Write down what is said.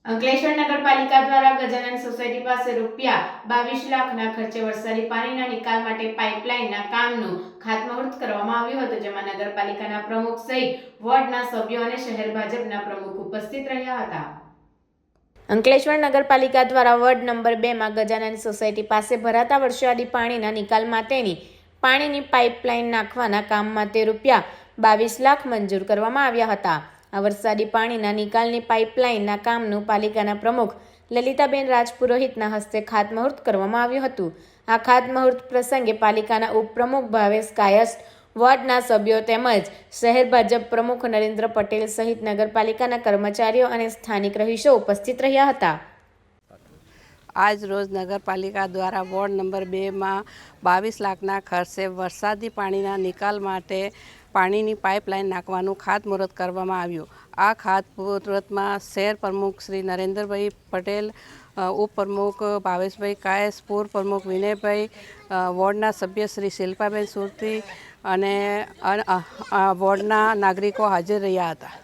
અંકલેશ્વર નગરપાલિકા દ્વારા ગજાનન સોસાયટી પાસે ₹22 લાખના ખર્ચે વરસાદી પાણીના નિકાલ માટે પાઇપલાઇનના કામનું ખાતમુહૂર્ત કરવામાં આવ્યું હતું, જેમાં નગરપાલિકાના પ્રમુખ સહિત વોર્ડના સભ્યો અને શહેર ભાજપના પ્રમુખ ઉપસ્થિત રહ્યા હતા. અંકલેશ્વર નગરપાલિકા દ્વારા વોર્ડ નંબર 2માં ગજાનન સોસાયટી પાસે ભરાતા વરસાદી પાણીના નિકાલ માટેની પાણીની પાઇપલાઇન નાખવાના કામ માટે ₹22 લાખ મંજૂર કરવામાં આવ્યા હતા. આ વરસાદી પાણીના નિકાલની પાઇપલાઇનના કામનું પાલિકાના પ્રમુખ લલિતાબેન રાજપુરોહિતના હસ્તે ખાતમુહૂર્ત કરવામાં આવ્યું હતું. આ ખાતમુહૂર્ત પ્રસંગે પાલિકાના ઉપપ્રમુખ ભાવેશ કાયસ્થ, વોર્ડના સભ્યો તેમજ શહેર ભાજપ પ્રમુખ નરેન્દ્ર પટેલ સહિત નગરપાલિકાના કર્મચારીઓ અને સ્થાનિક રહીશો ઉપસ્થિત રહ્યા હતા. આજ રોજ નગરપાલિકા દ્વારા વોર્ડ નંબર 2માં 22 લાખના ખર્ચે વરસાદી પાણીના નિકાલ માટે પાણીની પાઇપલાઇન નાખવાનું ખાતમુહૂર્ત કરવામાં આવ્યું. આ ખાતમુહૂર્તમાં શહેર પ્રમુખ શ્રી નરેન્દ્રભાઈ પટેલ, ઉપપ્રમુખ ભાવેશભાઈ કાયસ, પૂર્વ પ્રમુખ વિનયભાઈ, વોર્ડના સભ્ય શ્રી શિલ્પાબેન સુરતી અને વોર્ડના નાગરિકો હાજર રહ્યા હતા.